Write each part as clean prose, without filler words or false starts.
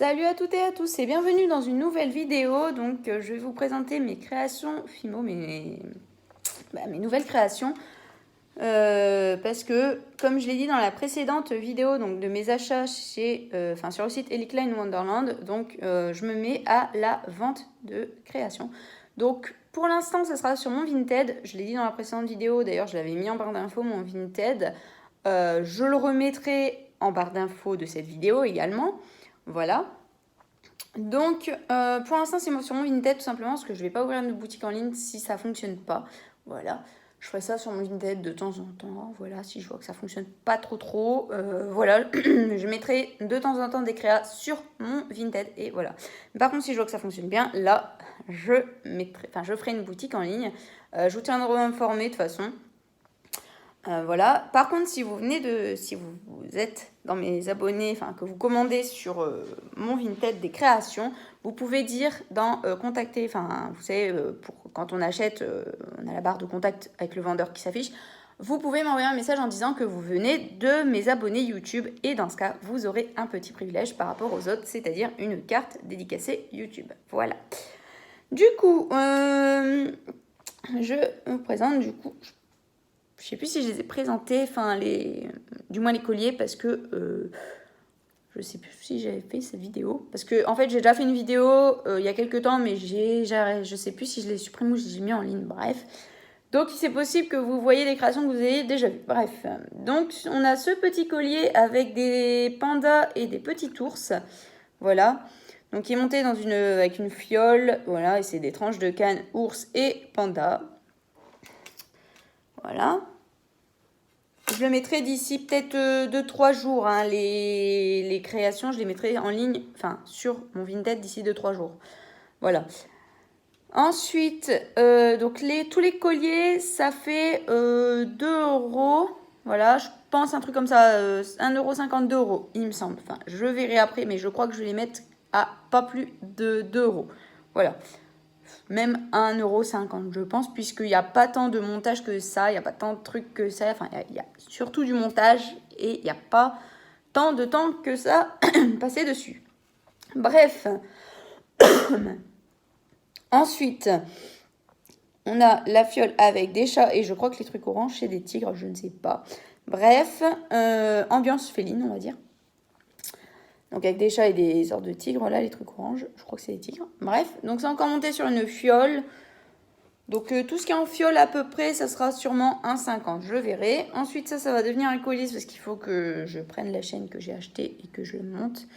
Salut à toutes et à tous et bienvenue dans une nouvelle vidéo. Donc je vais vous présenter mes créations Fimo, mes nouvelles créations. Parce que comme je l'ai dit dans la précédente vidéo donc de mes achats sur le site Elikline Wonderland, donc je me mets à la vente de créations. Donc pour l'instant ça sera sur mon Vinted. Je l'ai dit dans la précédente vidéo, d'ailleurs je l'avais mis en barre d'infos mon Vinted. Je le remettrai en barre d'infos de cette vidéo également. Voilà. Donc, pour l'instant, c'est sur mon Vinted tout simplement parce que je ne vais pas ouvrir une boutique en ligne si ça ne fonctionne pas. Voilà. Je ferai ça sur mon Vinted de temps en temps. Voilà, si je vois que ça ne fonctionne pas trop. Voilà, je mettrai de temps en temps des créas sur mon Vinted. Et voilà. Par contre, si je vois que ça fonctionne bien, là, je ferai une boutique en ligne. Je vous tiendrai informé de toute façon. Voilà. Par contre, si vous êtes dans mes abonnés, que vous commandez sur mon Vinted des créations, vous pouvez dire dans contacter, vous savez, quand on achète, on a la barre de contact avec le vendeur qui s'affiche. Vous pouvez m'envoyer un message en disant que vous venez de mes abonnés YouTube et dans ce cas, vous aurez un petit privilège par rapport aux autres, c'est-à-dire une carte dédicacée YouTube. Voilà. Du coup, je vous présente je sais plus si je les ai présentés, du moins les colliers, parce que je sais plus si j'avais fait cette vidéo. Parce que en fait, j'ai déjà fait une vidéo il y a quelques temps, mais je sais plus si je l'ai supprimé ou si je l'ai mis en ligne. Bref. Donc, c'est possible que vous voyez des créations que vous ayez déjà vues. Bref. Donc, on a ce petit collier avec des pandas et des petits ours. Voilà. Donc, il est monté avec une fiole. Voilà. Et c'est des tranches de canne, ours et panda. Voilà. Je le mettrai d'ici peut-être 2-3 jours. Hein, les créations, je les mettrai en ligne, sur mon Vinted d'ici 2-3 jours. Voilà. Ensuite, donc tous les colliers, ça fait 2 €. Voilà, je pense un truc comme ça, 1,50 €, 2 €, il me semble. Enfin, je verrai après, mais je crois que je vais les mettre à pas plus de 2 €. Voilà. Même 1,50 €, je pense, puisqu'il n'y a pas tant de montage que ça, il n'y a pas tant de trucs que ça. Enfin, il y a surtout du montage et il n'y a pas tant de temps que ça passé dessus. Bref. Ensuite, on a la fiole avec des chats et je crois que les trucs oranges, c'est des tigres, je ne sais pas. Bref, ambiance féline, on va dire. Donc avec des chats et des sortes de tigres, là, les trucs oranges, je crois que c'est des tigres. Bref, donc c'est encore monté sur une fiole. Donc tout ce qui est en fiole à peu près, ça sera sûrement 1,50 €, je verrai. Ensuite ça va devenir un collier parce qu'il faut que je prenne la chaîne que j'ai achetée et que je le monte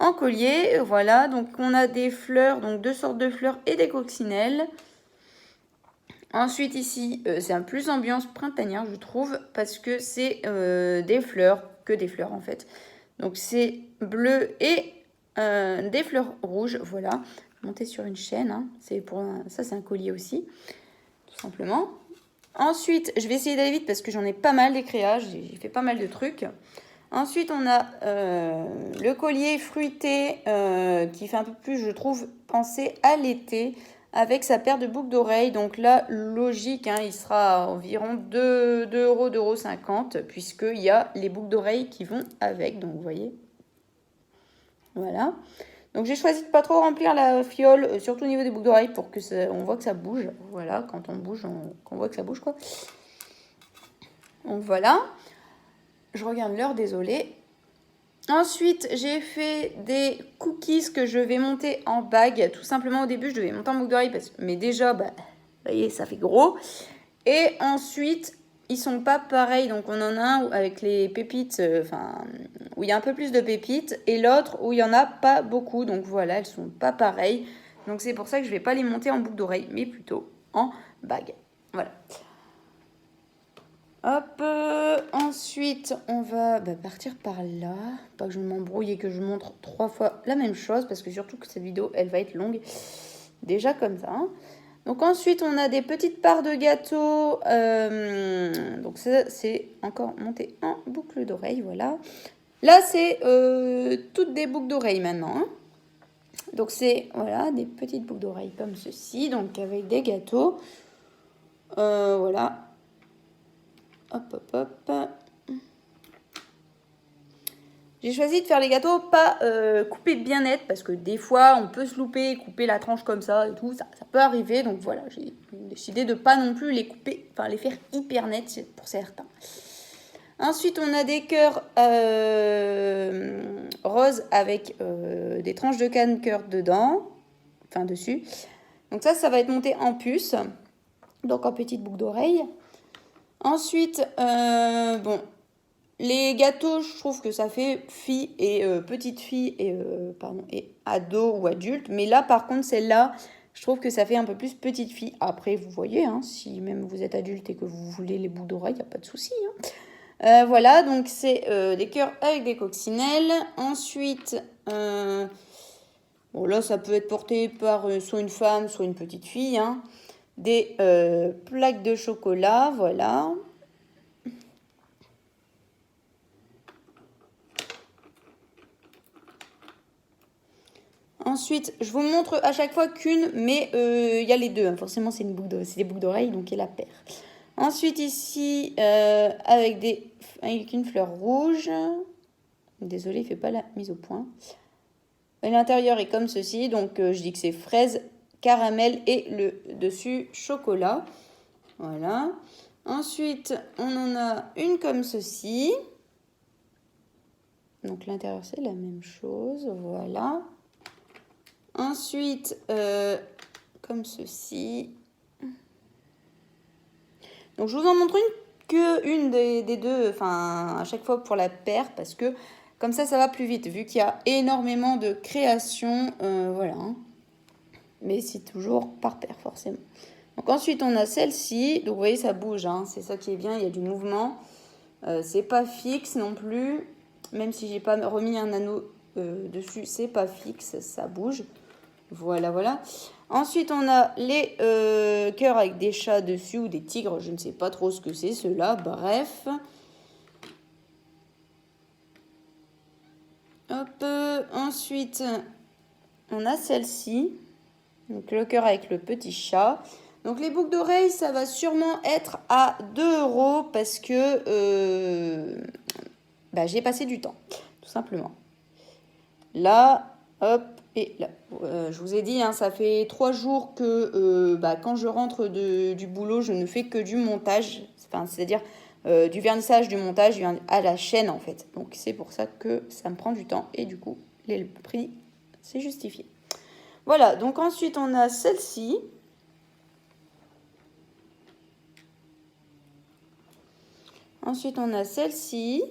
en collier. Voilà, donc on a des fleurs, donc 2 sortes de fleurs et des coccinelles. Ensuite ici, c'est un plus ambiance printanière je trouve parce que c'est des fleurs en fait. Donc c'est bleu et des fleurs rouges, voilà. Monter sur une chaîne, hein. Ça c'est un collier aussi, tout simplement. Ensuite, je vais essayer d'aller vite parce que j'en ai pas mal des créas, j'ai fait pas mal de trucs. Ensuite, on a le collier fruité qui fait un peu plus, je trouve, penser à l'été avec sa paire de boucles d'oreilles. Donc là, logique, hein, il sera à environ 2 €, 2,50 € puisqu'il y a les boucles d'oreilles qui vont avec. Donc vous voyez. Voilà. Donc j'ai choisi de pas trop remplir la fiole, surtout au niveau des boucles d'oreilles pour que on voit que ça bouge. Voilà, quand on bouge, qu'on voit que ça bouge quoi. Donc voilà. Je regarde l'heure, désolée. Ensuite, j'ai fait des cookies que je vais monter en bague. Tout simplement, au début, je devais monter en boucle d'oreille, mais déjà, vous voyez, ça fait gros. Et ensuite, ils sont pas pareils. Donc, on en a un avec les pépites, où il y a un peu plus de pépites, et l'autre où il y en a pas beaucoup. Donc voilà, elles sont pas pareilles. Donc c'est pour ça que je vais pas les monter en boucle d'oreille, mais plutôt en bague. Voilà. Hop, ensuite on va partir par là, pas que je m'embrouille et que je montre 3 fois la même chose, parce que surtout que cette vidéo elle va être longue, déjà comme ça. Hein. Donc ensuite on a des petites parts de gâteau, donc ça c'est encore monté en boucle d'oreille, voilà. Là c'est toutes des boucles d'oreilles maintenant, hein. Donc c'est, voilà, des petites boucles d'oreilles comme ceci, donc avec des gâteaux, voilà. Hop, hop, hop. J'ai choisi de faire les gâteaux pas coupés bien net parce que des fois on peut se louper, couper la tranche comme ça et tout, ça peut arriver. Donc voilà, j'ai décidé de pas non plus les couper, enfin les faire hyper nets pour certains. Ensuite, on a des cœurs roses avec des tranches de canne cœur dedans, enfin dessus. Donc ça va être monté en puce, donc en petite boucle d'oreille. Ensuite, bon, les gâteaux, je trouve que ça fait fille et petite fille et ado ou adulte. Mais là, par contre, celle-là, je trouve que ça fait un peu plus petite fille. Après, vous voyez, hein, si même vous êtes adulte et que vous voulez les boucles d'oreille, il n'y a pas de souci. Hein. Voilà, donc c'est des cœurs avec des coccinelles. Ensuite, bon là, ça peut être porté par soit une femme, soit une petite fille. Hein. Des plaques de chocolat, voilà. Ensuite, je vous montre à chaque fois qu'une, mais il y a les deux. Hein. Forcément, c'est des boucles d'oreilles, donc il y a la paire. Ensuite, ici, avec une fleur rouge. Désolée, il ne fait pas la mise au point. Et l'intérieur est comme ceci. Donc, je dis que c'est fraise, caramel et le dessus chocolat. Voilà. Ensuite, on en a une comme ceci. Donc, l'intérieur, c'est la même chose. Voilà. Ensuite, comme ceci. Donc, je vous en montre une des deux, enfin, à chaque fois pour la paire, parce que comme ça va plus vite, vu qu'il y a énormément de créations, voilà. Hein. Mais c'est toujours par paire, forcément. Donc, ensuite, on a celle-ci. Donc, vous voyez, ça bouge, hein. C'est ça qui est bien, il y a du mouvement. C'est pas fixe non plus. Même si j'ai pas remis un anneau dessus, c'est pas fixe, ça bouge. Voilà, voilà. Ensuite, on a les cœurs avec des chats dessus ou des tigres. Je ne sais pas trop ce que c'est, ceux-là. Bref. Hop. Ensuite, on a celle-ci. Donc, le cœur avec le petit chat. Donc, les boucles d'oreilles, ça va sûrement être à 2 € parce que j'ai passé du temps, tout simplement. Là, hop. Et là, je vous ai dit, hein, ça fait 3 jours que quand je rentre du boulot, je ne fais que du montage. Enfin, c'est-à-dire du vernissage, du montage à la chaîne, en fait. Donc, c'est pour ça que ça me prend du temps. Et du coup, le prix, c'est justifié. Voilà, donc ensuite, on a celle-ci. Ensuite, on a celle-ci.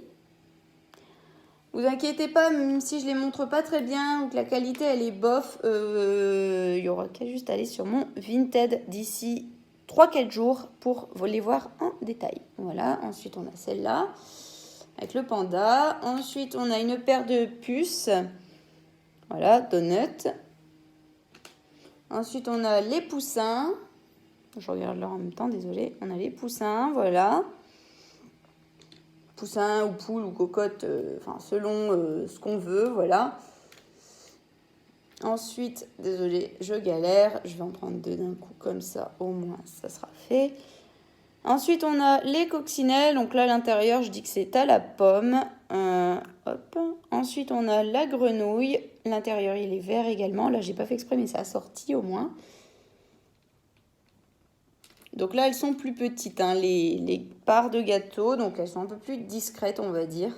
Vous inquiétez pas, même si je les montre pas très bien ou que la qualité elle est bof, il y aura qu'à juste aller sur mon Vinted d'ici 3-4 jours pour les voir en détail. Voilà, ensuite on a celle-là avec le panda. Ensuite on a une paire de puces, voilà, donut. Ensuite on a les poussins, je regarde là en même temps, désolé. On a les poussins, voilà. Poussin ou poule ou cocotte, selon ce qu'on veut, voilà. Ensuite, désolé, je galère, je vais en prendre 2 d'un coup comme ça, au moins ça sera fait. Ensuite, on a les coccinelles, donc là à l'intérieur, je dis que c'est à la pomme. Hop. Ensuite, on a la grenouille, l'intérieur il est vert également, là j'ai pas fait exprès mais ça a sorti au moins. Donc là, elles sont plus petites, hein, les parts de gâteau. Donc elles sont un peu plus discrètes, on va dire.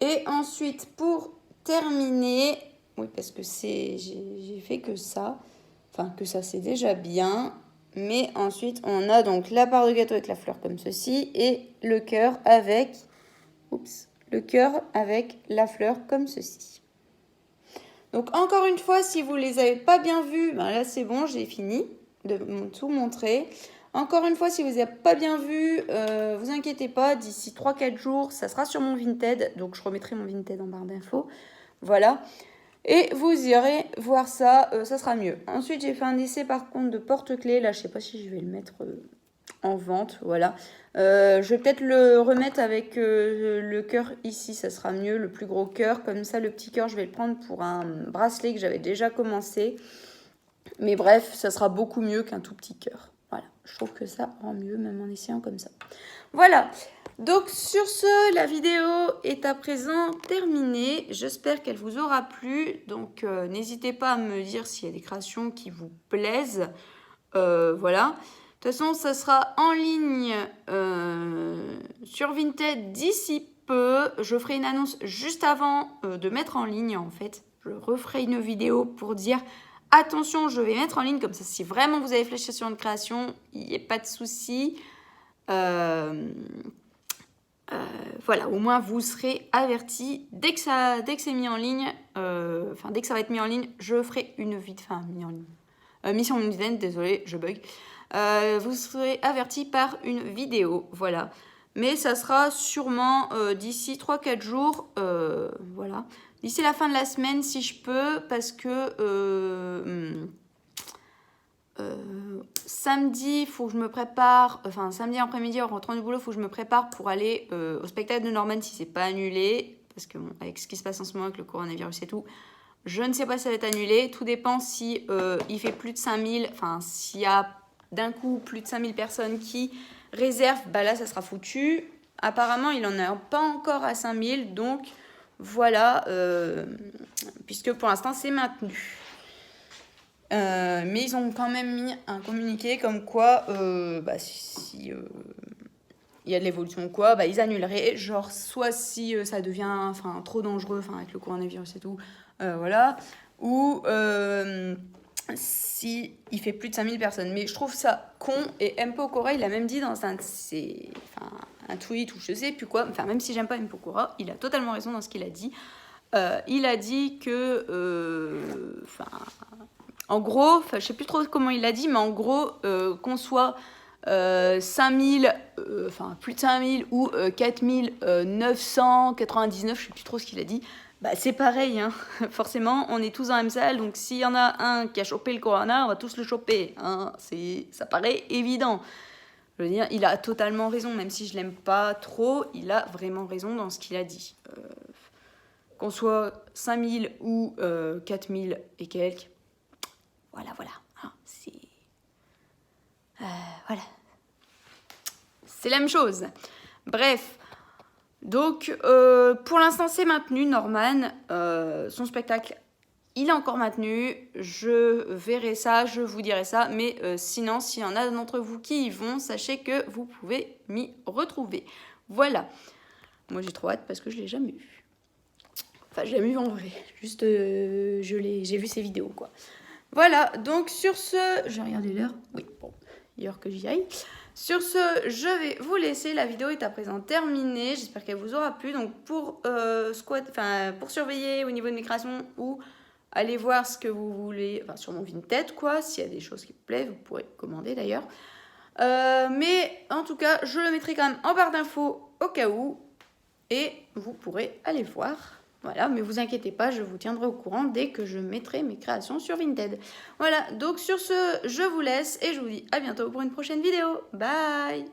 Et ensuite, pour terminer... Oui, parce que j'ai fait que ça. Enfin, que ça, c'est déjà bien. Mais ensuite, on a donc la part de gâteau avec la fleur comme ceci. Et le cœur avec... Oups. Le cœur avec la fleur comme ceci. Donc encore une fois, si vous ne les avez pas bien vus, là c'est bon, j'ai fini de tout montrer. Encore une fois, si vous n'avez pas bien vu, vous inquiétez pas, d'ici 3-4 jours, ça sera sur mon Vinted. Donc, je remettrai mon Vinted en barre d'infos. Voilà. Et vous irez voir ça, ça sera mieux. Ensuite, j'ai fait un essai par contre de porte-clés. Là, je sais pas si je vais le mettre en vente. Voilà. Je vais peut-être le remettre avec le cœur ici, ça sera mieux, le plus gros cœur. Comme ça, le petit cœur, je vais le prendre pour un bracelet que j'avais déjà commencé. Mais bref, ça sera beaucoup mieux qu'un tout petit cœur. Voilà, je trouve que ça rend mieux, même en essayant comme ça. Voilà, donc sur ce, la vidéo est à présent terminée. J'espère qu'elle vous aura plu. Donc n'hésitez pas à me dire s'il y a des créations qui vous plaisent. Voilà. De toute façon, ça sera en ligne sur Vinted d'ici peu. Je ferai une annonce juste avant de mettre en ligne en fait. Je referai une vidéo pour dire attention, je vais mettre en ligne comme ça. Si vraiment vous avez fléchi sur une création, il n'y a pas de souci. Voilà, au moins vous serez avertis. Dès que c'est mis en ligne, dès que ça va être mis en ligne, je ferai une vidéo. Enfin, mis en ligne. Mission Vinted, désolé, je bug. Vous serez avertis par une vidéo, voilà. Mais ça sera sûrement d'ici 3-4 jours, voilà. D'ici la fin de la semaine, si je peux, parce que samedi, il faut que je me prépare, enfin samedi après-midi en rentrant du boulot, il faut que je me prépare pour aller au spectacle de Norman si c'est pas annulé, parce que bon, avec ce qui se passe en ce moment avec le coronavirus et tout, je ne sais pas si ça va être annulé. Tout dépend si il fait plus de 5000, enfin s'il y a d'un coup plus de 5000 personnes qui réservent, bah là ça sera foutu. Apparemment il en a pas encore à 5000, donc voilà, puisque pour l'instant c'est maintenu. Mais ils ont quand même mis un communiqué comme quoi, si il y a de l'évolution ou quoi, ils annuleraient. Genre, soit si ça devient trop dangereux avec le coronavirus et tout, voilà. Ou si il fait plus de 5000 personnes. Mais je trouve ça con. Et M. Pokora, il a même dit dans un tweet ou je sais plus quoi. Même si j'aime pas M. Pokora, il a totalement raison dans ce qu'il a dit. Il a dit que... en gros, je sais plus trop comment il l'a dit, mais en gros, qu'on soit 5000, plus de 5000 ou 4999, je sais plus trop ce qu'il a dit, c'est pareil, hein. Forcément, on est tous dans la même salle, donc s'il y en a un qui a chopé le corona, on va tous le choper, hein. Ça paraît évident. Je veux dire, il a totalement raison, même si je l'aime pas trop, il a vraiment raison dans ce qu'il a dit. Qu'on soit 5000 ou 4000 et quelques, voilà. Hein, voilà. C'est la même chose. Bref. Donc, pour l'instant, c'est maintenu, Norman. Son spectacle, il est encore maintenu. Je verrai ça, je vous dirai ça. Mais sinon, s'il y en a d'entre vous qui y vont, sachez que vous pouvez m'y retrouver. Voilà. Moi, j'ai trop hâte parce que je ne l'ai jamais vu. Enfin, je l'ai vu en vrai. Juste, j'ai vu ses vidéos, quoi. Voilà, donc sur ce... J'ai regardé l'heure. Oui, bon, il est l'heure que j'y aille. Sur ce, je vais vous laisser. La vidéo est à présent terminée. J'espère qu'elle vous aura plu. Donc pour pour surveiller au niveau de mes créations ou aller voir ce que vous voulez, sur mon Vinted, quoi. S'il y a des choses qui vous plaisent, vous pourrez commander d'ailleurs. Mais en tout cas, je le mettrai quand même en barre d'infos au cas où. Et vous pourrez aller voir. Voilà, mais vous inquiétez pas, je vous tiendrai au courant dès que je mettrai mes créations sur Vinted. Voilà, donc sur ce, je vous laisse et je vous dis à bientôt pour une prochaine vidéo. Bye!